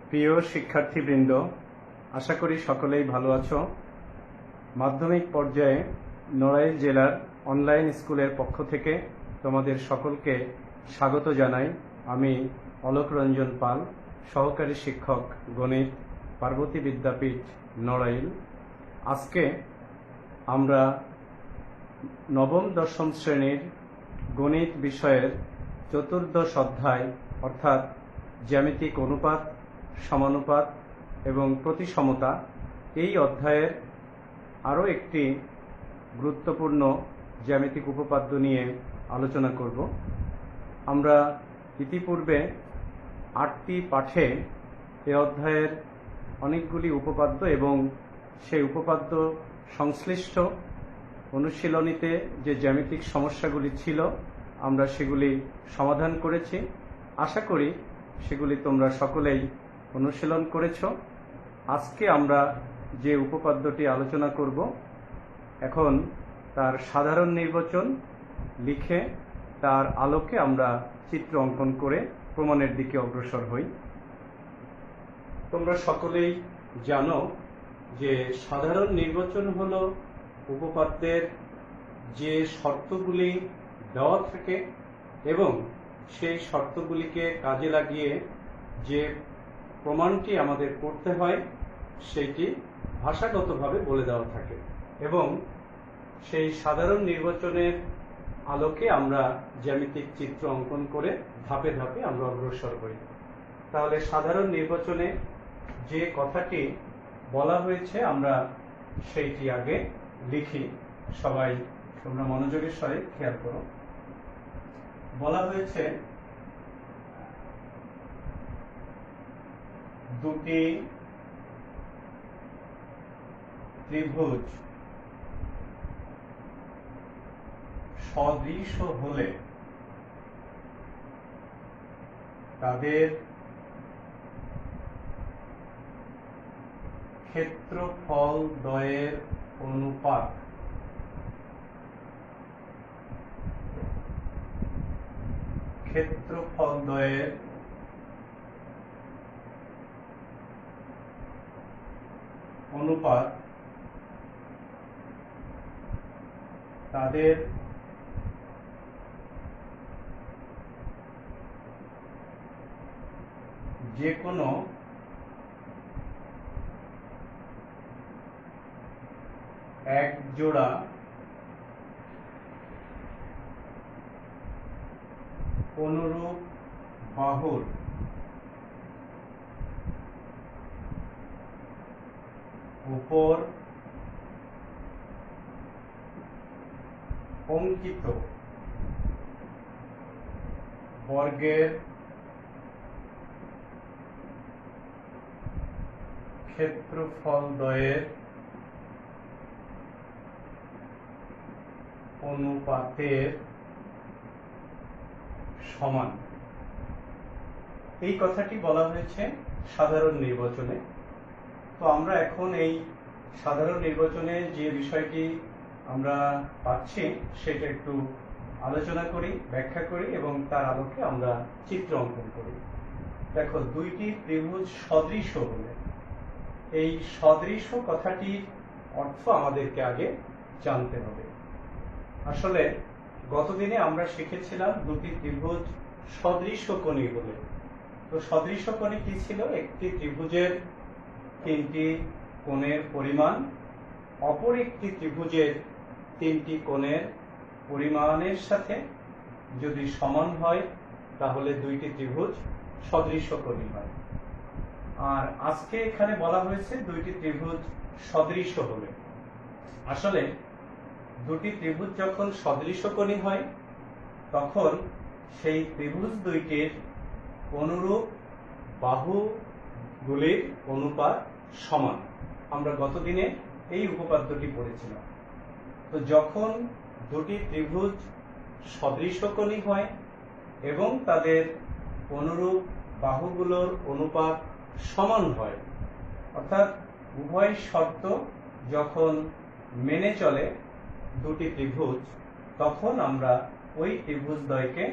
প্রিয় শিক্ষার্থীবৃন্দ, আশা করি সকলেই ভালো আছো। মাধ্যমিক পর্যায়ে নড়াইল জেলার অনলাইন স্কুলের পক্ষ থেকে তোমাদের সকলকে স্বাগত জানাই। আমি অলোক রঞ্জন পাল, সহকারী শিক্ষক গণিত, পার্বতী বিদ্যাপীঠ, নড়াইল। আজকে আমরা নবম দশম শ্রেণীর গণিত বিষয়ের চতুর্দশ অধ্যায় অর্থাৎ জ্যামিতিক অনুপাত, সমানুপাত এবং প্রতিসমতা, এই অধ্যায়ের আরও একটি গুরুত্বপূর্ণ জ্যামিতিক উপপাদ্য নিয়ে আলোচনা করব। আমরা ইতিপূর্বে 8টি পাঠে এ অধ্যায়ের অনেকগুলি উপপাদ্য এবং সেই উপপাদ্য সংশ্লিষ্ট অনুশীলনীতে যে জ্যামিতিক সমস্যাগুলি ছিল আমরা সেগুলি সমাধান করেছি। আশা করি সেগুলি তোমরা সকলেই অনুশীলন করেছ। আজকে আমরা যে উপপাদ্যটি আলোচনা করব, এখন তার সাধারণ নির্বাচন লিখে তার আলোকে আমরা চিত্র অঙ্কন করে প্রমাণের দিকে অগ্রসর হই। তোমরা সকলেই জানো যে সাধারণ নির্বাচন হলো উপপাদ্যের যে শর্তগুলি দেওয়া থাকে এবং সেই শর্তগুলিকে কাজে লাগিয়ে যে প্রমাণটি আমাদের করতে হয় সেইটি ভাষাগতভাবে বলে দেওয়া থাকে এবং সেই সাধারণ নির্বাচনের আলোকে আমরা জ্যামিতিক চিত্র অঙ্কন করে ধাপে ধাপে আমরা অগ্রসর হই। তাহলে সাধারণ নির্বাচনে যে কথাটি বলা হয়েছে আমরা সেইটি আগে লিখি। সবাই তোমরা মনোযোগের সঙ্গে খেয়াল করো। বলা হয়েছে দুটি ত্রিভুজ সদৃশ হলে তাদের ক্ষেত্রফল দ্বয়ের অনুপাত তাদের যে কোনো এক জোড়া অনুরূপ বাহুর উপর অঙ্কিত বর্গের ক্ষেত্রফল দ্বয়ের অনুপাতের সমান। এই কথাটি বলা হয়েছে সাধারণ নির্বাচনে। তো আমরা এখন এই সাধারণ নির্বাচনে যে বিষয়টি আমরা পাচ্ছি সেটা একটু আলোচনা করি, ব্যাখ্যা করি এবং তার আলোকে আমরা চিত্র অঙ্কন করি। দেখো, দুইটি ত্রিভুজ সদৃশ হলে, এই সদৃশ কথাটির অর্থ আমাদেরকে আগে জানতে হবে। আসলে গতদিনে আমরা শিখেছিলাম দুটি ত্রিভুজ সদৃশকোণী হলে। তো সদৃশকোণী কি ছিল? একটি ত্রিভুজের তিনটি কোণের পরিমাণ অপর একটি ত্রিভুজের তিনটি কোণের পরিমাণের সাথে যদি সমান হয় তাহলে দুইটি ত্রিভুজ সদৃশকোণী হয়। আর আজকে এখানে বলা হয়েছে দুইটি ত্রিভুজ সদৃশ হলে। আসলে দুটি ত্রিভুজ যখন সদৃশকোণী হয় তখন সেই ত্রিভুজ দুইটির অনুরূপ বাহুগুলির অনুপাত সমান। আমরা গতদিনে এই উপপাদ্যটি পড়েছিলাম। তো যখন দুটি ত্রিভুজ সদৃশকোণী হয় এবং তাদের অনুরূপ বাহুগুলোর অনুপাত সমান হয়, অর্থাৎ উভয় শর্ত যখন মেনে চলে দুটি ত্রিভুজ, তখন আমরা ওই ত্রিভুজদ্বয়কে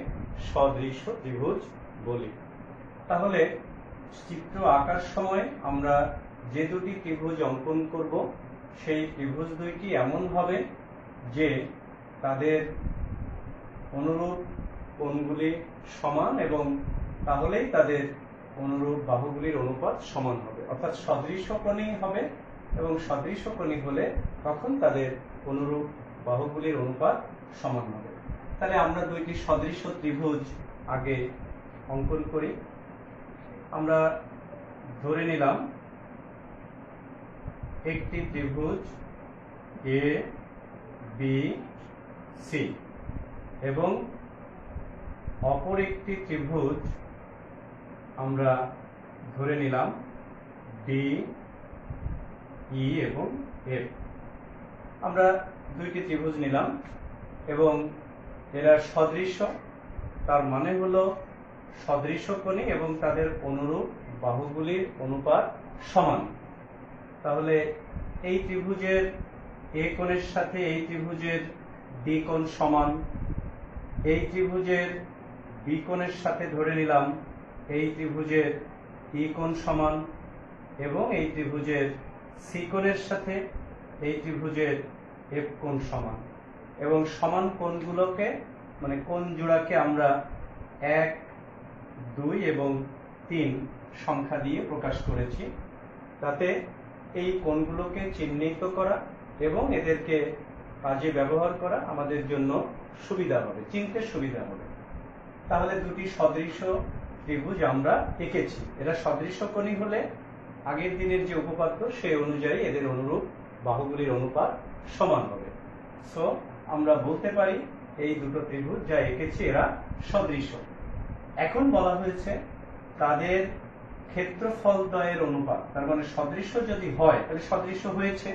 সদৃশ ত্রিভুজ বলি। তাহলে চিত্র আঁকার সময় আমরা যে দুটি ত্রিভুজ অঙ্কন করব সেই ত্রিভুজ দুইটি এমন হবে যে তাদের অনুরূপ কোণগুলি সমান এবং তাহলেই তাদের অনুরূপ বাহুগুলির অনুপাত সমান হবে, অর্থাৎ সদৃশকোণী হবে এবং সদৃশকোণী হলে তখন তাদের অনুরূপ বাহুগুলির অনুপাত সমান হবে। তাহলে আমরা দুইটি সদৃশ ত্রিভুজ আগে অঙ্কন করি। আমরা ধরে নিলাম একটি ত্রিভুজ এ বি সি এবং অপর একটি ত্রিভুজ আমরা ধরে নিলাম ডি ই এবং এফ। আমরা দুইটি ত্রিভুজ নিলাম এবং এরা সদৃশ, তার মানে হলো সদৃশকোণী এবং তাদের অনুরূপ বাহুগুলির অনুপাত সমান। তাহলে এই ত্রিভুজের এ কোণের সাথে এই ত্রিভুজের ডি কোণ সমান, এই ত্রিভুজের বি কোণের সাথে ধরে নিলাম এই ত্রিভুজের ই কোণ সমান এবং এই ত্রিভুজের সি কোণের সাথে এই ত্রিভুজের এফ কোণ সমান। এবং সমান কোণগুলোকে মানে কোণ জোড়াকে আমরা 1, 2 এবং 3 সংখ্যা দিয়ে প্রকাশ করেছি, তাতে এই কোণগুলোকে চিহ্নিত করা এবং এদেরকে কাজে ব্যবহার করা আমাদের জন্য সুবিধা হবে, চিনতে সুবিধা হবে। তাহলে দুটি সদৃশ ত্রিভুজ আমরা এঁকেছি। এরা সদৃশকোণী হলে আগের দিনের যে উপপাদ্য সেই অনুযায়ী এদের অনুরূপ বাহুগুলির অনুপাত সমান হবে। সো আমরা বলতে পারি এই দুটো ত্রিভুজ যা এঁকেছি এরা সদৃশ। এখন বলা হয়েছে তাদের ক্ষেত্রফল দ্বয়ের অনুপাত, তার মানে সদৃশ যদি হয় তাহলে সদৃশ হয়েছে,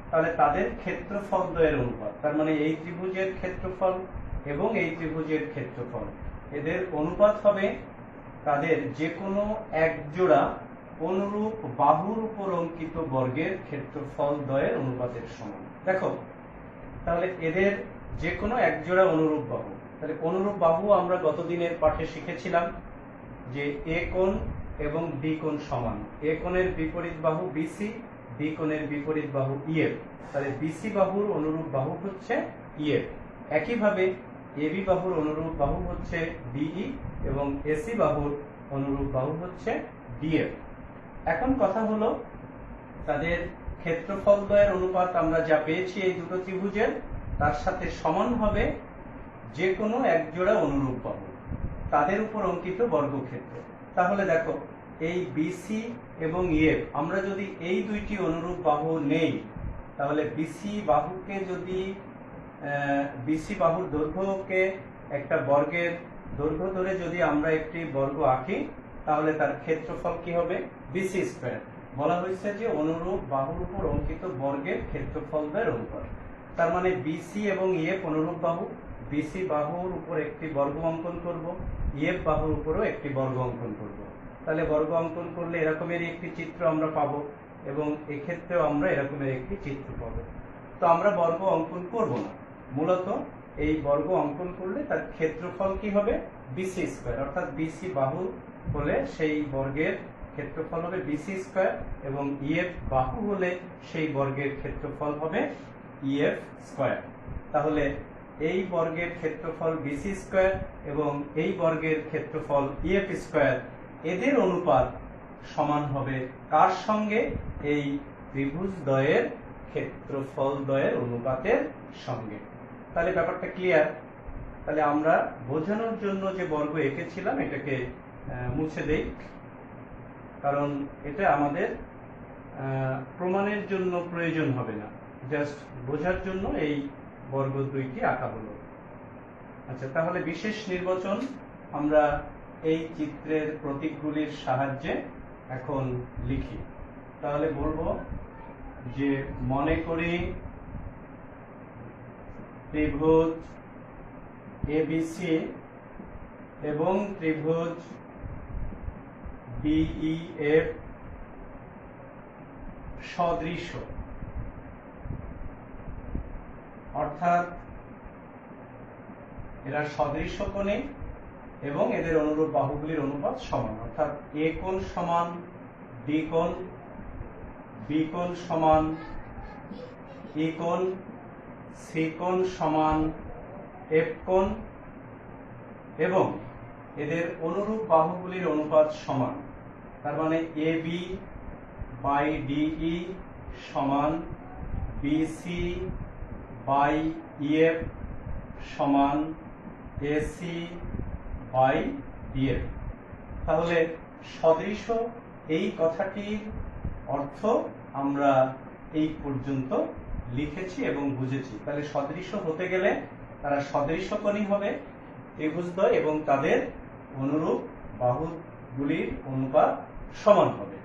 তাহলে তাদের ক্ষেত্রফল দ্বয়ের অনুপাত, তার মানে এই ত্রিভুজের ক্ষেত্রফল এবং এই ত্রিভুজের ক্ষেত্রফল এদের অনুপাত হবে তাদের যে কোনো এক জোড়া অনুরূপ বাহুর উপর অঙ্কিত বর্গের ক্ষেত্রফল দ্বয়ের অনুপাতের সমান। দেখো তাহলে এদের যে কোনো এক জোড়া অনুরূপ বাহু, তাহলে অনুরূপ বাহু আমরা গতদিনের পাঠে শিখেছিলাম যে এ কোণ এবং বি কোণ সমান, এ কোণের বিপরীত বাহু বিসি, বি কোণের বিপরীত বাহু ইএফ, তাহলে বিসি বাহুর অনুরূপ বাহু হচ্ছে ইএফ। একইভাবে এবি বাহুর অনুরূপ বাহু হচ্ছে ডিই এবং এসি বাহুর অনুরূপ বাহু হচ্ছে ডিএফ। এখন কথা হলো তাদের ক্ষেত্রফল দ্বয়ের অনুপাত আমরা যা পেয়েছি এই দুটো ত্রিভুজের তার সাথে সমান হবে যে কোনো এক জোড়া অনুরূপ বাহু, তাদের উপর অঙ্কিত বর্গক্ষেত্র। তাহলে দেখো এই বিসি এবং ইএফ আমরা যদি এই দুইটি অনুরূপ বাহু নেই, তাহলে বিসি বাহুকে যদি বিসি বাহুর দৈর্ঘ্যকে একটা বর্গের দৈর্ঘ্য ধরে যদি আমরা একটি বর্গ আঁকি তাহলে তার ক্ষেত্রফল কি হবে? BC square. বলা হয়েছে যে অনুরূপ বাহুর উপর অঙ্কিত বর্গের ক্ষেত্রফল দ্বয়ের অনুপাত। তার মানে বিসি এবং ইএফ অনুরূপ বাহু, বিসি বাহুর উপর একটি বর্গ অঙ্কন করব, ইএফ বাহুর উপরও একটি বর্গ অঙ্কন করব। তাহলে বর্গ অঙ্কন করলে এরকমেরই একটি চিত্র আমরা পাবো এবং এক্ষেত্রেও আমরা এরকমের একটি চিত্র পাবো। তো আমরা বর্গ অঙ্কন করব না, মূলত এই বর্গ অঙ্কন করলে তার ক্ষেত্রফল কি হবে? BC square. অর্থাৎ বিসি বাহু হলে সেই বর্গের ক্ষেত্রফল হবে বিসি স্কয়ার এবং ইএফ বাহু হলে সেই বর্গের ক্ষেত্রফল হবে ইএফ স্কয়ার। তাহলে এই বর্গের ক্ষেত্রফল বিসি স্কয়ার এবং এই বর্গের ক্ষেত্রফল ইএফ স্কয়ার, এদের অনুপাত সমান হবে কার সঙ্গে? এই ত্রিভুজ দ্বয়ের ক্ষেত্রফল দ্বয়ের অনুপাতের সঙ্গে। তাহলে ব্যাপারটা ক্লিয়ার। তাহলে আমরা বোঝানোর জন্য যে বর্গ এঁকেছিলাম এটাকে মুছে দেই, কারণ এটা আমাদের প্রমাণের জন্য প্রয়োজন হবে না, জাস্ট বোঝার জন্য এই বর্গ দুইটি আঁকা হলো। আচ্ছা, তাহলে বিশেষ নির্বাচন আমরা এই চিত্রের প্রতীকগুলির সাহায্যে এখন লিখি। তাহলে বলবো যে মনে করি ত্রিভুজ এবিসি এবং ত্রিভুজ ডিইএফ সদৃশ, অর্থাৎ এরা সদৃশকোণী এবং এদের অনুরূপ বাহুগুলির অনুপাত সমান, অর্থাৎ এ কোণ সমান ডি কোণ, বি কোণ সমান ই কোণ, সি কোণ সমান এফ কোণ এবং এদের অনুরূপ বাহুগুলির অনুপাত সমান। তার মানে এ বি বাই ডিই সমান বিসি বাই ইএফ সমান এসি বাই ডিএফ। তাহলে সদৃশ এই কথাটির অর্থ আমরা এই পর্যন্ত লিখেছি এবং বুঝেছি। তাহলে সদৃশ হতে গেলে তারা সদৃশকোণী হবে, ত্রিভুজদ্বয়, এবং তাদের অনুরূপ বাহুগুলির অনুপাত সমান হবে।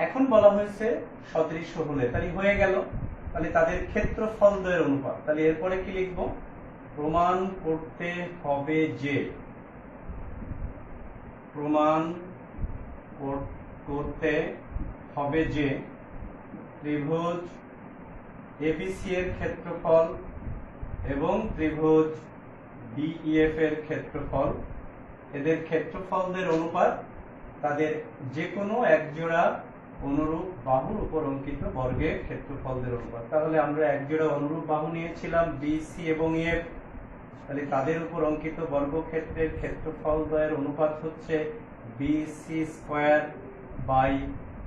এখন বলা হয়েছে সদৃশ হলে, তাহলে হয়ে গেল, তাহলে তাদের ক্ষেত্রফল দ্বয়ের অনুপাত। তাহলে এরপরে কি লিখব? প্রমাণ করতে হবে যে, প্রমাণ করতে হবে যে ত্রিভুজ এবিসি এর ক্ষেত্রফল এবং ত্রিভুজ ডিইএফ এর ক্ষেত্রফল, এদের ক্ষেত্রফলদের অনুপাত তাদের যে কোনো এক জোড়া অনুরূপ বাহুর উপর অঙ্কিত বর্গের ক্ষেত্রফলদের অনুপাত। তাহলে আমরা এক জোড়া অনুরূপ বাহু নিয়েছিলাম বিসি এবং ইএফ, তাহলে তাদের উপর অঙ্কিত বর্গক্ষেত্রের ক্ষেত্রফল দ্বয়ের অনুপাত হচ্ছে BC square by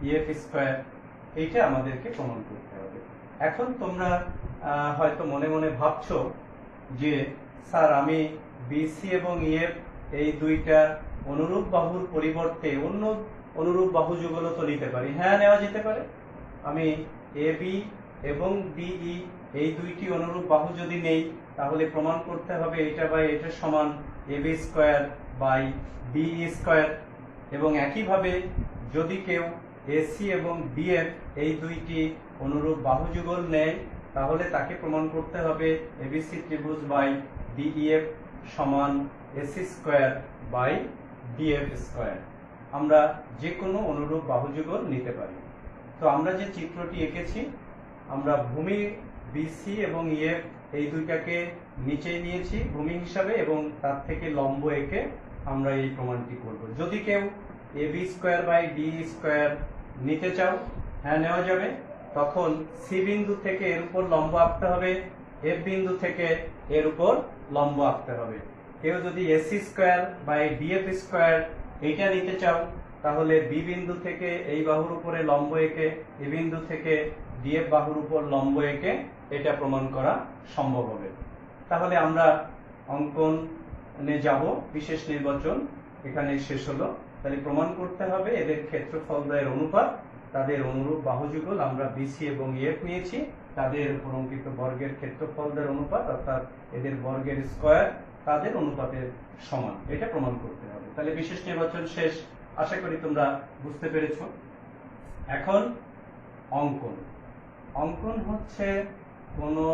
EF square. এইটা আমাদেরকে প্রমাণ করতে হবে। এখন তোমরা হয়তো মনে মনে ভাবছো যে স্যার, আমি বিসি এবং ইএফ এই দুইটা অনুরূপ বাহুর পরিবর্তে অন্য অনুরূপ বাহু যুগল তো নিতে পারি। হ্যাঁ, নেওয়া যেতে পারে। আমি এ বি এবং ডিই এই দুইটি অনুরূপ বাহু যদি নেই, তাহলে প্রমাণ করতে হবে এটা বাই এটা সমান A B square by D square. এবং একইভাবে যদি কেউ এসি এবং বিএফ এই দুইটি অনুরূপ বাহু যুগল নেয়, তাহলে তাকে প্রমাণ করতে হবে এবিসি ত্রিভুজ বাই ডিইএফ সমান AC square by DF square. আমরা যে কোনো অনুরূপ বাহু যুগল নিতে পারি। তো আমরা যে চিত্রটি এঁকেছি, আমরা ভূমি বিসি এবং ইএফ এই দুইটাকে নিচে নিয়েছি ভূমি হিসাবে, এবং তার থেকে লম্ব এঁকে আমরা এই প্রমাণটি করব। যদি কেউ A B square by D square নিতে চাও, হ্যাঁ নেওয়া যাবে। তখন সি বিন্দু থেকে এর উপর লম্ব আঁকতে হবে, এফ বিন্দু থেকে এর উপর লম্ব আঁকতে হবে। কেউ যদি AC square by DF square এইটা নিতে চাও, তাহলে বি বিন্দু থেকে এই বাহুর উপরে লম্ব এঁকে এ বিন্দু থেকে ডিএফ বাহুর উপর লম্ব এঁকে এটা প্রমাণ করা সম্ভব হবে। তাহলে আমরা অঙ্কনে যাব, বিশেষ নির্বাচন এখানে শেষ হলো। তাহলে প্রমাণ করতে হবে এদের ক্ষেত্রফল দ্বয়ের অনুপাত, তাদের অনুরূপ বাহু যুগল আমরা বিসি এবং ইএফ নিয়েছি, তাদের উপর অঙ্কিত বর্গের ক্ষেত্রফল দ্বয়ের অনুপাত, অর্থাৎ এদের বর্গের স্কয়ার তাদের অনুপাতের সমান, এটা প্রমাণ করতে হবে। তাহলে বিশেষ নির্বাচন শেষ। আশা করি তোমরা বুঝতে পেরেছো। এখন অঙ্কন। অঙ্কন হচ্ছে কোনো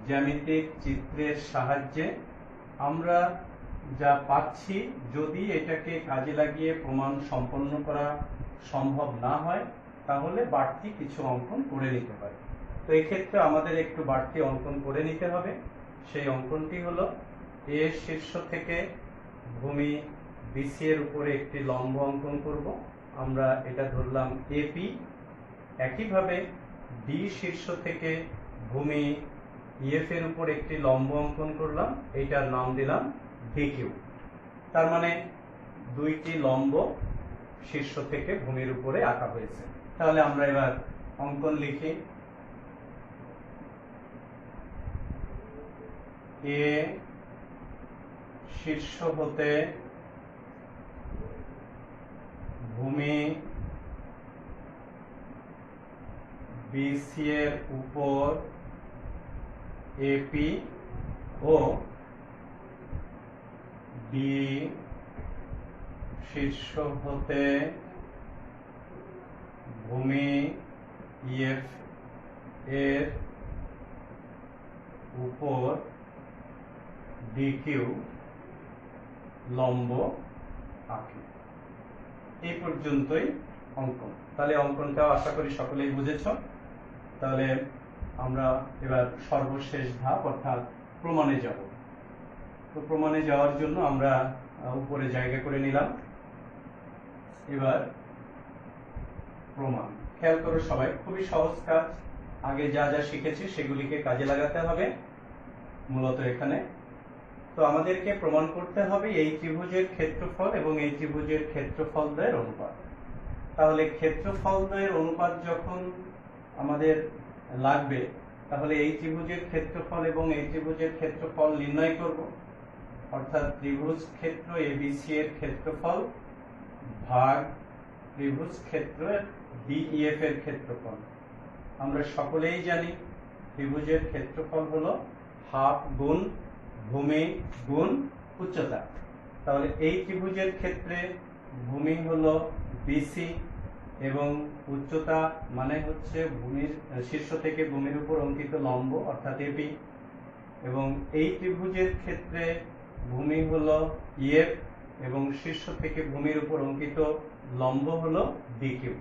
জ্যামিতিক চিত্রের সাহায্যে আমরা যা পাচ্ছি, যদি এটাকে কাজে লাগিয়ে প্রমাণ সম্পন্ন করা সম্ভব না হয়, তাহলে বাড়তি কিছু অঙ্কন করে নিতে পারি। তো এক্ষেত্রে আমাদের একটু বাড়তি অঙ্কন করে নিতে হবে। সেই অঙ্কনটি হলো, এ শীর্ষ থেকে ভূমি বিসি এর উপরে একটি লম্ব অঙ্কন করব, আমরা এটা ধরলাম এপি। একইভাবে ডি শীর্ষ থেকে ভূমি ইএফ এর উপর একটি লম্ব অঙ্কন করলাম, এইটার নাম দিলাম ডিকিউ। তার মানে দুইটি লম্ব শীর্ষ থেকে ভূমির উপরে আঁকা হয়েছে। তাহলে আমরা এবার অঙ্কন লিখি। এ শীর্ষ হতে ভূমি বিসি এর উপর এপি ও ডি শীর্ষ হতে ভূমি ইএফ এর উপর ডিকিউ লম্ব আঁকি। এই পর্যন্তই অঙ্কন। তাহলে অঙ্কনটাও আশা করি সকলেই বুঝেছ। তাহলে আমরা এবার সর্বশেষ ধাপ অর্থাৎ প্রমাণে যাব। তো প্রমাণে যাওয়ার জন্য আমরা উপরে জায়গা করে নিলাম। এবার প্রমাণ। খেয়াল করো সবাই, খুবই সহজ কাজ। আগে যা যা শিখেছি সেগুলিকে কাজে লাগাতে হবে মূলত এখানে। তো আমাদেরকে প্রমাণ করতে হবে এই ত্রিভুজের ক্ষেত্রফল এবং এই ত্রিভুজের ক্ষেত্রফলদ্বয়ের অনুপাত। তাহলে ক্ষেত্রফলদ্বয়ের অনুপাত যখন আমাদের লাগবে, তাহলে এই ত্রিভুজের ক্ষেত্রফল এবং এই ত্রিভুজের ক্ষেত্রফল নির্ণয় করব। অর্থাৎ ত্রিভুজ ক্ষেত্র এবিসি এর ক্ষেত্রফল ভাগ ত্রিভুজ ক্ষেত্র ডিইএফ এর ক্ষেত্রফল। আমরা সকলেই জানি ত্রিভুজের ক্ষেত্রফল হলো হাফ গুণ ভূমি গুণ উচ্চতা। তাহলে এই ত্রিভুজের ক্ষেত্রে ভূমি হলো বিসি এবং উচ্চতা মানে হচ্ছে ভূমির শীর্ষ থেকে ভূমির উপর অঙ্কিত লম্ব অর্থাৎ এপি, এবং এই ত্রিভুজের ক্ষেত্রে ভূমি হলো ইএফ এবং শীর্ষ থেকে ভূমির উপর অঙ্কিত লম্ব হলো ডিকিউ।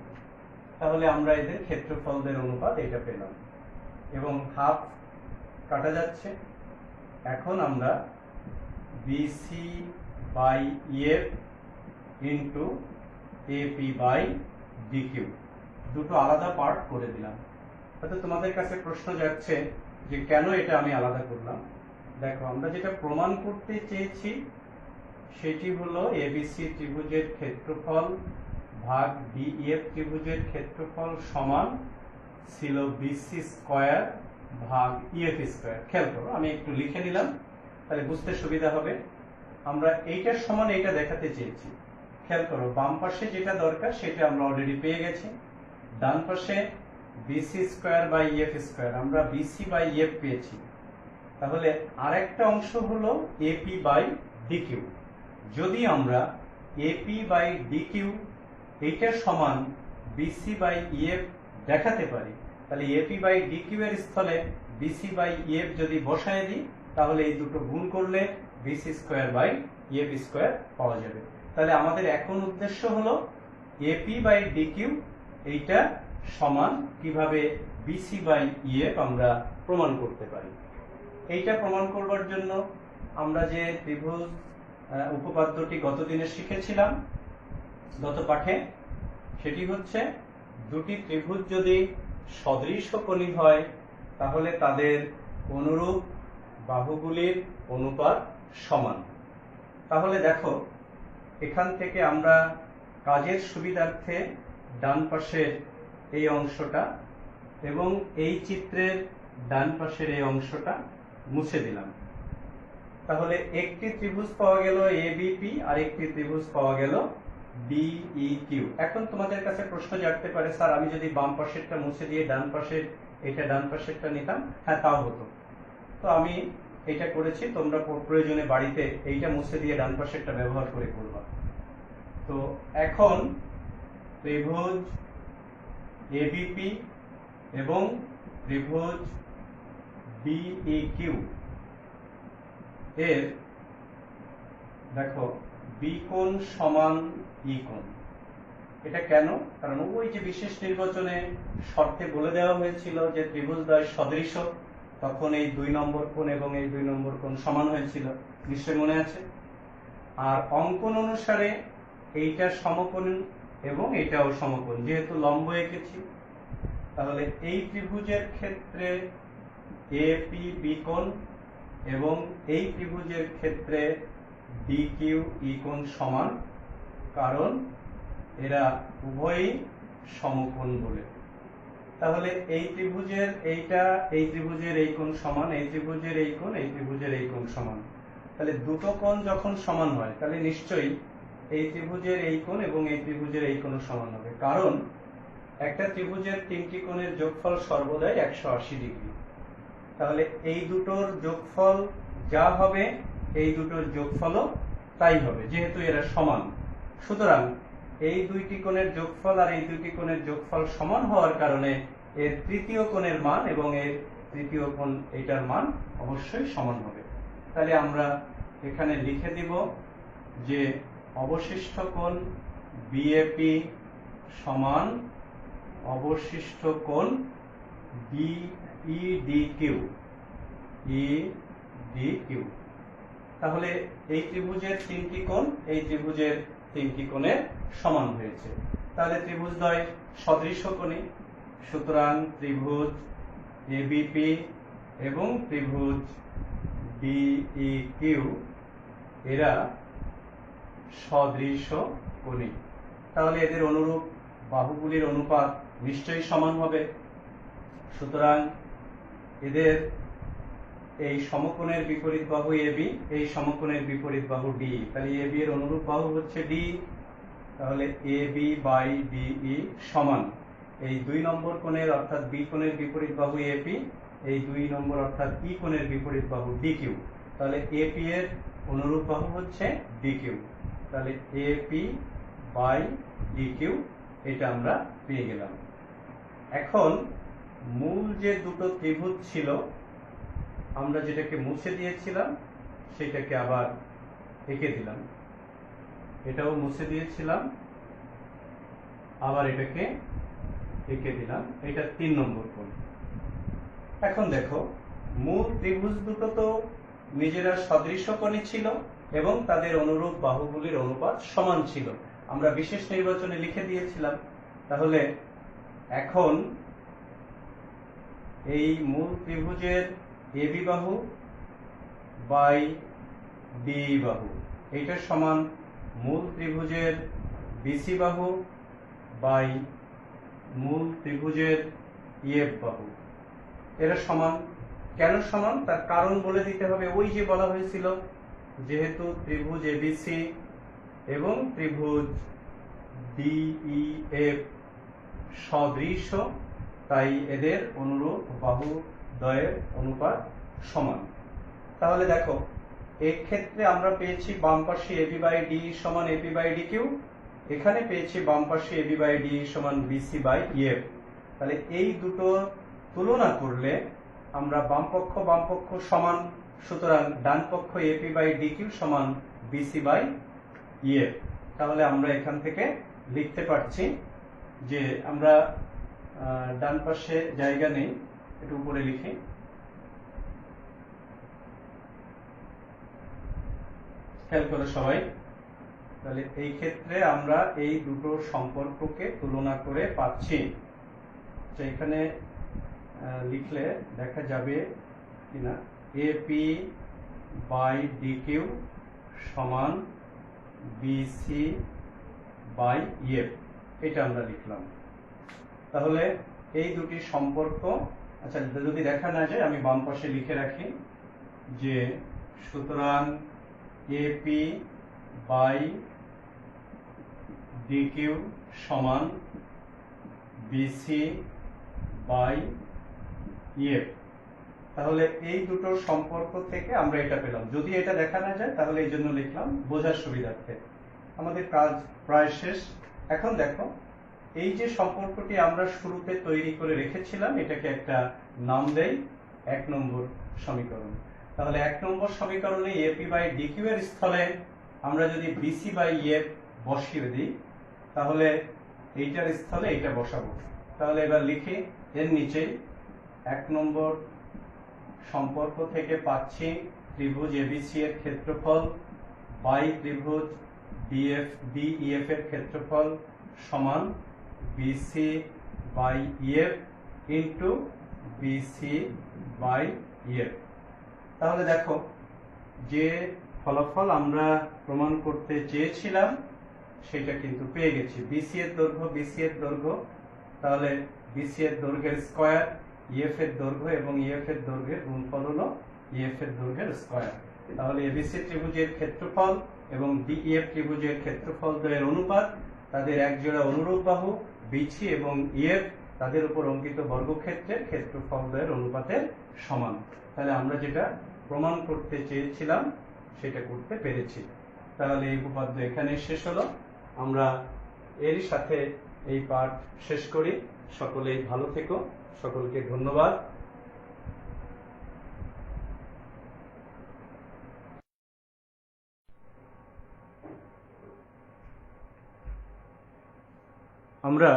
তাহলে আমরা এদের ক্ষেত্রফলদের অনুপাত এটা পেলাম এবং হাফ কাটা যাচ্ছে। এখন আমরা BC by EF into AP by DQ দুটো আলাদা পার্ট করে দিলাম। হয়তো তোমাদের কাছে প্রশ্ন যাচ্ছে যে কেন এটা আমি আলাদা করলাম। দেখো, আমরা যেটা প্রমাণ করতে চেয়েছি সেটি হলো এবিসি ত্রিভুজের ক্ষেত্রফল ভাগ ডিইএফ ত্রিভুজের ক্ষেত্রফল সমান ছিল বিসি স্কয়ার ভাগ ইএফ স্কয়ার। খেয়াল করো, আমি একটু লিখে নিলাম তাহলে বুঝতে সুবিধা হবে। আমরা এইটার সমান এইটা দেখাতে চেয়েছি। খেয়াল করো, বাম পাশে যেটা দরকার সেটা আমরা অলরেডি পেয়ে গেছি। ডান পাশে BC square by EF square, আমরা বিসি বাই ইএফ পেয়েছি। তাহলে আরেকটা অংশ হলো এপি বাই ডিকিউ। যদি আমরা এপি বাই ডিকিউ এইটার সমান বিসি বাই ইএফ দেখাতে পারি, তাহলে এপি বাই ডিকিউ এর স্থলে বিসি বাই ইএফ যদি বসায় দিই, তাহলে এই দুটো গুণ করলে BC square by EF square পাওয়া যাবে। তাহলে আমাদের এখন উদ্দেশ্য হলো এপি বাই ডিকিউ এইটা সমান কিভাবে বিসি বাই ইএফ আমরা প্রমাণ করতে পারি। এইটা প্রমাণ করবার জন্য আমরা যে ত্রিভুজ উপপাদ্যটি গত দিনে শিখেছিলাম গত পাঠে, সেটি হচ্ছে দুটি ত্রিভুজ যদি সদৃশকোণী হয় তাহলে তাদের অনুরূপ বাহুগুলির অনুপাত সমান। তাহলে দেখো, এখান থেকে আমরা কাজের সুবিধার্থে ডান পাশের এই অংশটা এবং এই চিত্রের ডান পাশের এই অংশটা মুছে দিলাম। তাহলে একটি ত্রিভুজ পাওয়া গেল এবিপি আর একটি ত্রিভুজ পাওয়া গেল ডিইকিউ। এখন তোমাদের কাছে প্রশ্ন জাগতে পারে, স্যার আমি যদি বাম পাশেরটা মুছে দিয়ে ডান পাশেরটা নিতাম, হ্যাঁ তাও হতো। তো আমি এটা করেছি, তোমরা প্রয়োজনে বাড়িতে এইটা মুছে দিয়ে ডান পাশেরটা ব্যবহার করে করবা। তো এখন ত্রিভুজ এবিপি এবং ত্রিভুজ ডিইকিউ এর দেখো বি কোণ সমান ই কোণ। এটা কেন? কারণ ওই যে বিশেষ নির্বাচনে শর্তে বলে দেওয়া হয়েছিল যে ত্রিভুজদ্বয় সদৃশ, তখন এই 2 নম্বর কোণ এবং এই 2 নম্বর কোণ সমান হয়েছিল, নিশ্চয়ই মনে আছে। আর অঙ্কন অনুসারে এইটা সমকোণ এবং এটাও সমকোণ, যেহেতু লম্ব এঁকেছি। তাহলে এই ত্রিভুজের ক্ষেত্রে এপি বি কোণ এবং এই ত্রিভুজের ক্ষেত্রে ডিকিউ ই কোণ সমান, কারণ এরা উভয়ই সমকোণ বলে। তাহলে এই ত্রিভুজের এইটা এই ত্রিভুজের এই কোণ সমান, এই ত্রিভুজের এই কোণ এই ত্রিভুজের এই কোণ সমান। তাহলে দুটো কোণ যখন সমান হয় তাহলে নিশ্চয়ই এই ত্রিভুজের এই কোণ এবং এই ত্রিভুজের এই কোণ সমান হবে, কারণ একটা ত্রিভুজের তিনটি কোণের যোগফল সর্বদাই 180 ডিগ্রি। তাহলে এই দুটোর যোগফল যা হবে এই দুটোর যোগফলও তাই হবে, যেহেতু এরা সমান। সুতরাং এই দুইটি কোণের যোগফল আর এই দুইটি কোণের যোগফল সমান হওয়ার কারণে এর তৃতীয় কোণের মান এবং এর তৃতীয় কোণ এটার মান অবশ্যই সমান হবে। তাহলে আমরা এখানে লিখে দিব যে অবশিষ্ট কোণ বিএপি সমান অবশিষ্ট কোণ ডিইডিকিউ। তাহলে এই ত্রিভুজের 3টি কোণ এই ত্রিভুজের 3টি কোণের সমান হয়েছে। তাহলে ত্রিভুজদ্বয় সদৃশকোণী, সুতরাং ত্রিভুজ এবিপি এবং ত্রিভুজ ডিইকিউ এরা সদৃশকোণী। তাহলে এদের অনুরূপ বাহুগুলির অনুপাত নিশ্চয়ই সমান হবে। সুতরাং এদের এই সমকোণের বিপরীত বাহু এবি, এই সমকোণের বিপরীত বাহু ডি, তাহলে এবি এর অনুরূপ বাহু হচ্ছে ডি। তাহলে এবি বাই ডিই সমান এই 2 নম্বর কোণের অর্থাৎ বি কোণের বিপরীত বাহু এপি, এই 2 নম্বর অর্থাৎ ই কোণের বিপরীত বাহু ডিকিউ। তাহলে এপি এর অনুরূপ বাহু হচ্ছে ডিকিউ। তাহলে এপি বাই ডিকিউ এটা আমরা পেয়ে গেলাম। এখন মূল যে দুটো ত্রিভুজ ছিল আমরা যেটাকে মুছে দিয়েছিলাম সেটাকে আবার এঁকে দিলাম। এটাও মুছে দিয়েছিলাম, আবার এটাকে এঁকে দিলাম। এটা 3 নম্বর কোণ। এখন দেখো মূল ত্রিভুজ দুটো তো নিজেরা সদৃশকোণী ছিল এবং তাদের অনুরূপ বাহুগুলির অনুপাত সমান ছিল, আমরা বিশেষ নির্বাচনে লিখে দিয়েছিলাম। তাহলে এখন এই মূল ত্রিভুজের এবি বাহু বাই ডি বাহু এটা সমান মূল ত্রিভুজের বিসি বাহু বাই মূল ত্রিভুজের ইএফ বাহু। এরা সমান। কেন সমান তার কারণ বলে দিতে হবে। ওই যে বলা হয়েছিল যেহেতু ত্রিভুজ এবিসি এবং ত্রিভুজ ডিইএফ সদৃশ, তাই এদের অনুরূপ বাহু দ্বয়ের অনুপাত সমান। তাহলে দেখো এই ক্ষেত্রে আমরা পেয়েছি বাম পাশে এবি বাই ডি সমান এপি বাই ডি কিউ, এখানে পেয়েছি বাম পাশে এবি বাই ডি সমান বিসি বাই ইএফ। তাহলে এই দুটো তুলনা করলে আমরা বাম পক্ষ সমান, সুতরাং ডান পক্ষ এপি বাই ডি কিউ সমান বিসি বাই ইএফ। তাহলে আমরা এখান থেকে লিখতে পারছি যে আমরা ডান পাশে জায়গা নেই, একটু উপরে লিখি। খেয়াল করো সবাই। তাহলে এই ক্ষেত্রে আমরা এই দুটো সম্পর্ককে তুলনা করে পাচ্ছি। এখানে লিখলে দেখা যাবে কিনা এপি বাই ডি কিউ সমান বিসি বাই ইএফ, এটা আমরা লিখলাম। তাহলে এই দুটি সম্পর্ক, আচ্ছা যদি দেখা না যায় আমি বাম পাশে লিখে রাখি যে সুতরাং এপি বাই ডি কিউ সমান বিসি বাই ইএফ। তাহলে এই দুটো সম্পর্ক থেকে আমরা এটা পেলাম। যদি এটা দেখা না যায় তাহলে এই জন্য লিখলাম বোঝার সুবিধার্থে। আমাদের কাজ প্রায় শেষ। এখন দেখো এই যে সম্পর্কটি আমরা শুরুতে তৈরি করে রেখেছিলাম এটাকে একটা নাম দেই 1 নম্বর সমীকরণ। তাহলে 1 নম্বর সমীকরণে এপি বাই ডিকিউ এর স্থলে আমরা যদি বিসি বাই ইএফ বসিয়ে দিই তাহলে এইটার স্থলে এইটা বসাবো। তাহলে এবার লিখি এর নিচেই 1 নম্বর সম্পর্ক থেকে পাচ্ছি ত্রিভুজ এবিসি এর ক্ষেত্রফল বাই ত্রিভুজ ডিইএফ এর ক্ষেত্রফল সমান BC by EF into BC by EF. তাহলে দেখো যে ফলাফল আমরা প্রমাণ করতে চেয়েছিলাম সেটা কিন্তু পেয়ে গেছি। বিসি এর দৈর্ঘ্য, তাহলে বিসি এর দৈর্ঘ্যের স্কয়ার, ইএফ এর দৈর্ঘ্য এবং ইএফ এর দৈর্ঘ্যের গুণফল হলো ইএফ এর দৈর্ঘ্যের স্কয়ার। তাহলে এবিসি ত্রিভুজের ক্ষেত্রফল এবং ডিইএফ ত্রিভুজের ক্ষেত্রফল দ্বয়ের অনুপাত, তাদের এক জোড়া অনুরূপ বাহু বিসি এবং ইএফ তাদের উপর অঙ্কিত বর্গক্ষেত্রের ক্ষেত্রফল দ্বয়ের অনুপাতের সমান। তাহলে আমরা যেটা প্রমাণ করতে চেয়েছিলাম সেটা করতে পেরেছি। তাহলে এই উপপাদ্য এখানে শেষ হলো। আমরা এরই সাথে এই পাঠ শেষ করি। সকলেই ভালো থেকো, সকলকে ধন্যবাদ। আমরা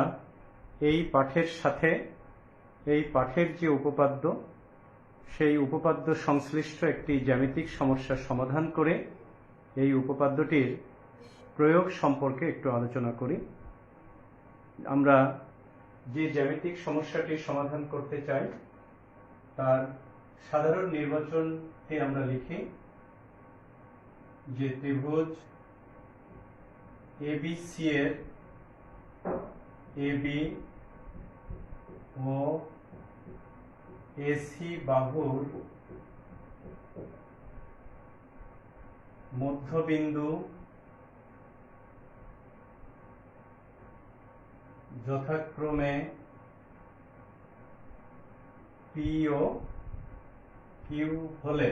এই পাঠের সাথে এই পাঠের যে উপপাদ্য সেই উপপাদ্য সংশ্লিষ্ট একটি জ্যামিতিক সমস্যার সমাধান করে এই উপপাদ্যটির প্রয়োগ সম্পর্কে একটু আলোচনা করি। আমরা যে জ্যামিতিক সমস্যাটি সমাধান করতে চাই তার সাধারণ নির্বাচনটি আমরা লিখি যে ত্রিভুজ এবিসি এর এবি ও এসি বাহুর মধ্যবিন্দু যথাক্রমে পি ও কিউ হলে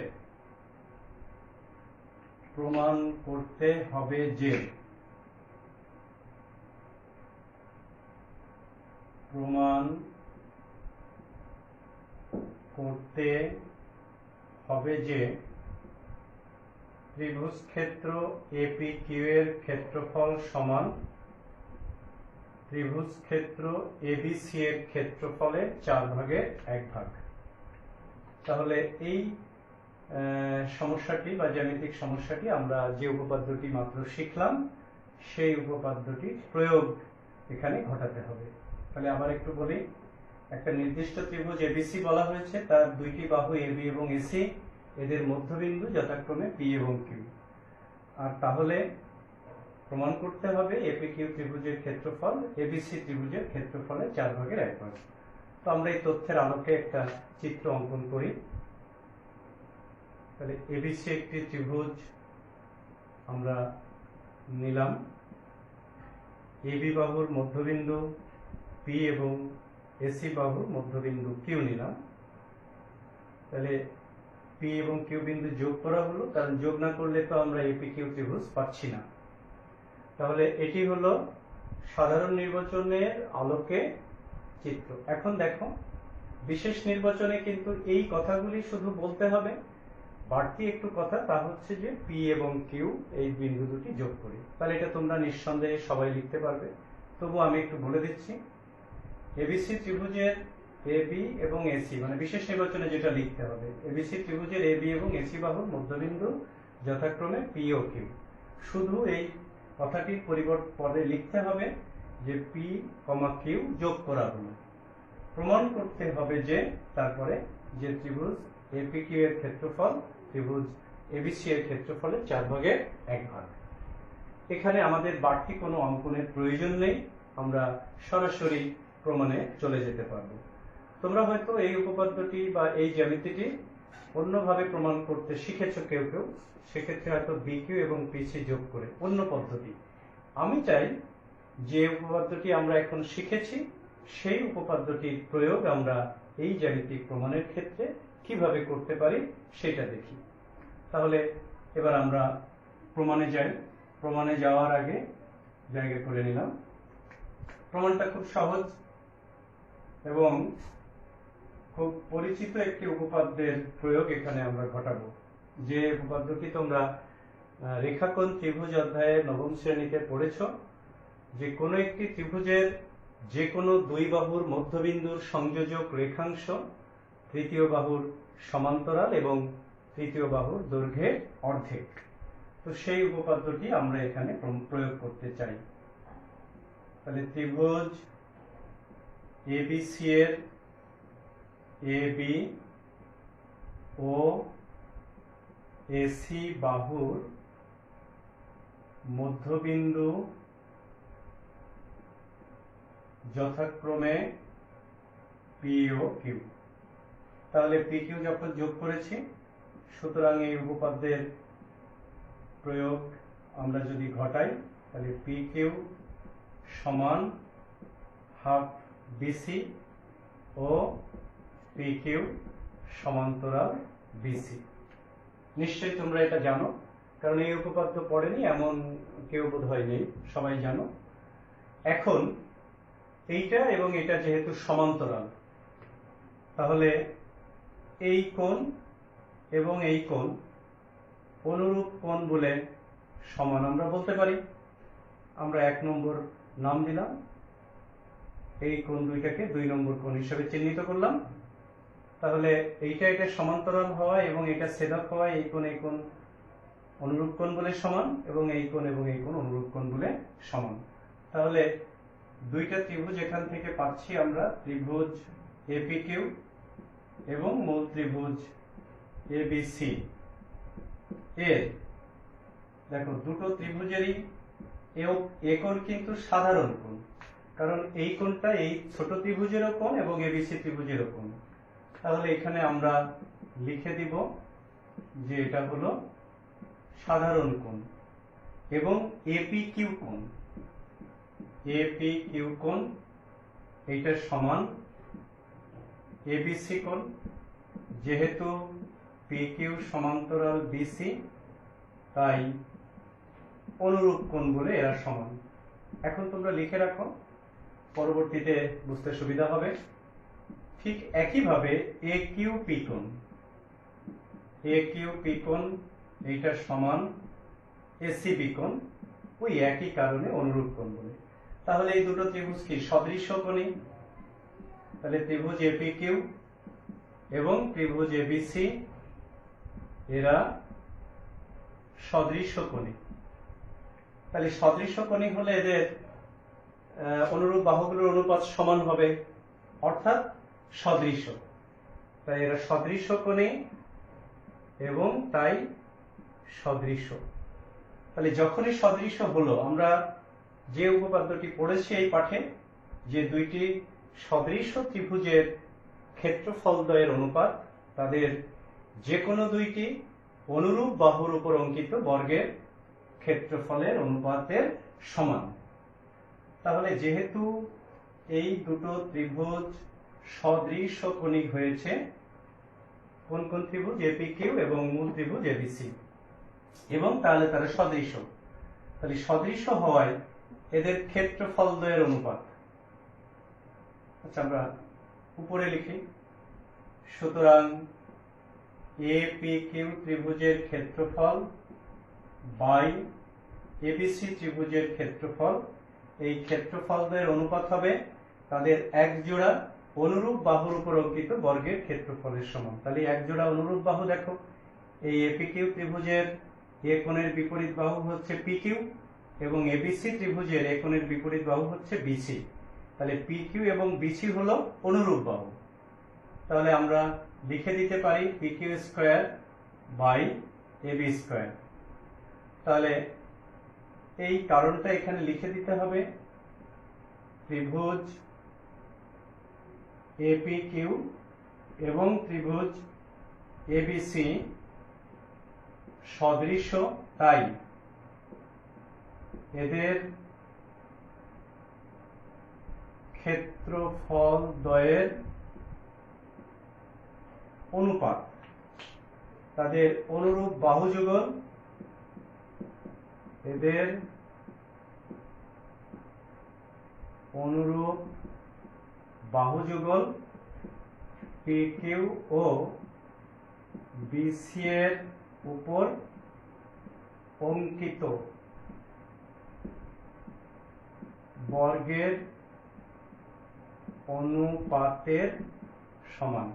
প্রমাণ করতে হবে যে ত্রিভুজ ক্ষেত্র এপি কিউ এর ক্ষেত্রফল সমান ত্রিভুজ ক্ষেত্র এবিসি এর ক্ষেত্রফলের 4/1 তাহলে এই সমস্যাটি বা জ্যামিতিক সমস্যাটি আমরা যে উপপাদ্যটি মাত্র শিখলাম সেই উপপাদ্যটি প্রয়োগ এখানে ঘটাতে হবে। তাহলে আবার একটু বলি, একটা নির্দিষ্ট ত্রিভুজ এবিসি বলা হয়েছে, তার দুইটি বাহু এবি এবং এসি, এদের মধ্যবিন্দু যথাক্রমে পি এবং কিউ। আর তাহলে প্রমাণ করতে হবে এপি কিউ ত্রিভুজের ক্ষেত্রফল এবিসি ত্রিভুজের ক্ষেত্রফলের 4/1। তো আমরা এই তথ্যের আলোকে একটা চিত্র অঙ্কন করি। তাহলে এবিসি একটি ত্রিভুজ আমরা নিলাম, এবি বাহুর মধ্যবিন্দু পি এবং এসি বাহুর মধ্যবিন্দু কিউ নিলাম। তাহলে পি এবং কিউ বিন্দু যোগ করা হলো, কারণ যোগ না করলে তো আমরা এপি কিউ ত্রিভুজ পাচ্ছি না। তাহলে এটি হলো সাধারণ নির্বাচনের আলোকে চিত্র। এখন দেখো, বিশেষ নির্বাচনে কিন্তু এই কথাগুলি শুধু বলতে হবে, বাড়তি একটু কথা, তা হচ্ছে যে পি এবং কিউ এই বিন্দু দুটি যোগ করি। তাহলে এটা তোমরা নিঃসন্দেহে সবাই লিখতে পারবে, তবু আমি একটু বলে দিচ্ছি। এবিসি ত্রিভুজের এবি এবং এসি, মানে বিশেষ নির্বাচনে যেটা লিখতে হবে, এবিসি ত্রিভুজের এবি এবং এসি বাহুর মধ্যবিন্দু যথাক্রমে পি ও কিউ। শুধু এই কথাটির পরিবর্তে পদে লিখতে হবে যে পি কমা কিউ যোগ করা হলো। প্রমাণ করতে হবে যে তারপরে যে ত্রিভুজ এপি কিউ এর ক্ষেত্রফল ত্রিভুজ এবিসি এর ক্ষেত্রফলের 4/1। এখানে আমাদের বাড়তি কোনো অঙ্কনের প্রয়োজন নেই, আমরা সরাসরি প্রমাণে চলে যেতে পারবো। তোমরা হয়তো এই উপপাদ্যটি বা এই জ্যামিতিটি অন্যভাবে প্রমাণ করতে শিখেছো কেউ কেউ, সেক্ষেত্রে হয়তো বিকিউ এবং পিসি যোগ করে অন্য পদ্ধতি। আমি চাই যে উপপাদ্যটি আমরা এখন শিখেছি সেই উপপাদ্যটির প্রয়োগ আমরা এই জ্যামিতিক প্রমাণের ক্ষেত্রে কিভাবে করতে পারি সেটা দেখি। তাহলে এবার আমরা প্রমাণে যাই। প্রমাণে যাওয়ার আগে জায়গা করে নিলাম। প্রমাণটা খুব সহজ এবং খুব পরিচিত একটি উপপাদ্যের প্রয়োগ এখানে আমরা ঘটাবো। যে উপপাদ্যটি তোমরা রেখাকোণ ত্রিভুজ অধ্যায়ে 9ম শ্রেণীতে পড়েছ, যে কোনো একটি ত্রিভুজের যে কোনো দুই বাহুর মধ্যবিন্দুর সংযোজক রেখাংশ তৃতীয় বাহুর সমান্তরাল এবং তৃতীয় বাহুর দৈর্ঘ্যের অর্ধেক। তো সেই উপপাদ্যটি আমরা এখানে প্রয়োগ করতে চাই। তাহলে ত্রিভুজ এবিসি এর এবি ও এসি বাহুর মধ্যবিন্দু যথাক্রমে পি ও কিউ। তাহলে পি কিউ যখন যোগ করেছি, সুতরাং এই উপপাদ্যের প্রয়োগ আমরা যদি ঘটাই, তাহলে পি কিউ সমান হাফ বিসি ও পি কিউ সমান্তরাল বিসি। নিশ্চয়ই তোমরা এটা জানো, কারণ এই উপপাদ্য পড়েনি এমন কেউ বোধহয় নেই, সবাই জানো। এখন এইটা এবং এটা যেহেতু সমান্তরাল, তাহলে এই কোণ এবং এই কোণ অনুরূপ কোণ বলে সমান আমরা বলতে পারি। আমরা 1 নম্বর নাম দিলাম, এই কোণ দুইটাকে 2 নম্বর কোণ হিসেবে চিহ্নিত করলাম। তাহলে এটা সমান্তরাল হওয়া এবং এটা ছেদক হওয়া এই কোণ অনুরূপ কোণ বলে সমান, এবং এই কোণ অনুরূপ কোণ বলে সমান। তাহলে দুইটা ত্রিভুজ এখান থেকে পাচ্ছি আমরা, ত্রিভুজ এপিকিউ এবং মূল ত্রিভুজ এবিসি এর, দেখো দুটো ত্রিভুজেরই এ কোণ কিন্তু সাধারণ কোণ, কারণ এই কোণটা এই ছোট ত্রিভুজেরও কোণ এবং এবিসি ত্রিভুজেরও কোণ। তাহলে এখানে আমরা লিখে দিব যে এটা হলো সাধারণ কোণ, এবং এপিকিউ কোণ এইটা সমান এবিসি কোণ, যেহেতু পিকিউ সমান্তরাল বিসি তাই অনুরূপ কোণ বলে এরা সমান। এখন তোমরা লিখে রাখো, পরবর্তীতে বুঝতে সুবিধা হবে। ঠিক একইভাবে এ কিউ পি কোণ এইটা সমান এসিবি কোণ, ওই একই কারণে অনুরূপ কোণ বলে। তাহলে এই দুটো ত্রিভুজ কি সদৃশ্য কোণী, তাহলে ত্রিভুজ এপিকিউ এবং ত্রিভুজ এবিসি এরা সদৃশ্য কোণী। তাহলে সদৃশ্য কোণী হলে এদের অনুরূপ বাহুগুলোর অনুপাত সমান হবে, অর্থাৎ সদৃশ্য। তাই এরা সদৃশ্য কোণী এবং তাই সদৃশ্য। তাহলে যখনই সদৃশ্য হলো, আমরা যে উপপাদ্যটি পড়েছি এই পাঠে, যে দুইটি সদৃশ্য ত্রিভুজের ক্ষেত্রফলদ্বয়ের অনুপাত তাদের যে কোনো দুইটি অনুরূপ বাহুর উপর অঙ্কিত বর্গের ক্ষেত্রফলের অনুপাতের সমান। তাহলে যেহেতু এই দুটো ত্রিভুজ সদৃশ্য কোণী হয়েছে, কোন কোন ত্রিভুজ এপিকিউ এবং মূল ত্রিভুজ এবিসি, এবং তাহলে তারা সদৃশ্য, তাহলে সদৃশ্য হওয়ায় এদের ক্ষেত্রফলদ্বয়ের অনুপাত, আচ্ছা আমরা উপরে লিখি। সুতরাং এপিকিউ ত্রিভুজের ক্ষেত্রফল বাই এবিসি ত্রিভুজের ক্ষেত্রফল, এই ক্ষেত্রফলদ্বয়ের অনুপাত হবে তাদের এক জোড়া অনুরূপ বাহুর উপর অঙ্কিত বর্গের ক্ষেত্রফলের সমান। তাহলে এক জোড়া অনুরূপ বাহু, দেখো এই এপিকিউ ত্রিভুজের এ কোণের বিপরীত বাহু হচ্ছে পিকিউ এবং এবিসি ত্রিভুজের এ কোণের বিপরীত বাহু হচ্ছে বিসি। তাহলে পিকিউ এবং বিসি হলো অনুরূপ বাহু। তাহলে আমরা লিখে দিতে পারি PQ square by AB square. তাহলে এই কারণটা এখানে লিখে দিতে হবে, ত্রিভুজ এপিকিউ এবং ত্রিভুজ এবিসি সদৃশ্য, তাই এদের ক্ষেত্রফলদ্বয়ের অনুপাত তাদের অনুরূপ বাহু যুগল, এদের অনুরূপ বাহু যুগল পিকিউ ও বিসি এর উপর অঙ্কিত বর্গের অনুপাতের সমান।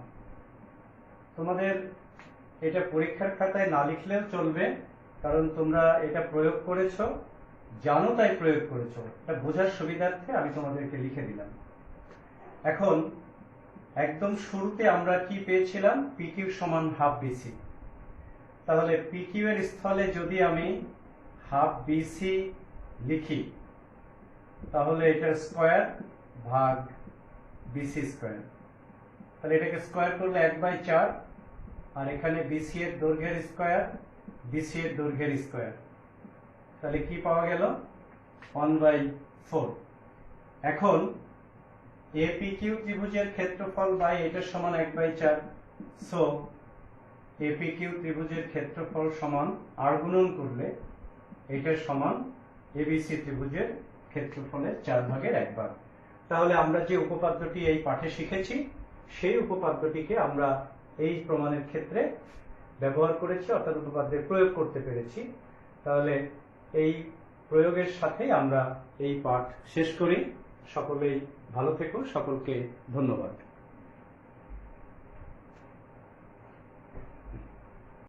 তোমাদের এটা পরীক্ষার খাতায় না লিখলেও চলবে, কারণ তোমরা এটা প্রয়োগ করেছো, জানো তাই প্রয়োগ করেছো, এটা বোঝার সুবিধার্থে আমি তোমাদেরকে লিখে দিলাম। এখন একদম শুরুতে আমরা কি পেয়েছিলাম, পিকিউ সমান হাফ বিসি। তাহলে পিকিউ এর স্থলে যদি আমি হাফ বিসি লিখি, তাহলে এটা স্কয়ার ভাগ বিসি স্কয়ার, তাহলে এটাকে স্কয়ার করলে 1/4, আর এখানে বিসি এর দৈর্ঘ্যের স্কয়ার, বিসি এর দৈর্ঘ্যের স্কয়ার, তাহলে কি পাওয়া গেল 1/4। এখন এপিকিউ ত্রিভুজের ক্ষেত্রফল বাই এটার সমান 1/4, সো এপিকিউ ত্রিভুজের ক্ষেত্রফল সমান আর গুণন করলে এটার সমান এবিসি ত্রিভুজের ক্ষেত্রফলের 4/1 তাহলে আমরা যে উপপাদ্যটি এই পাঠে শিখেছি সেই উপপাদ্যটিকে আমরা এই প্রমাণের ক্ষেত্রে ব্যবহার করেছি, অর্থাৎ উপপাদ্যের প্রয়োগ করতে পেরেছি। তাহলে এই প্রয়োগের সাথেই আমরা এই পাঠ শেষ করি। সকলেই ভালো থেকো, সকলকে ধন্যবাদ।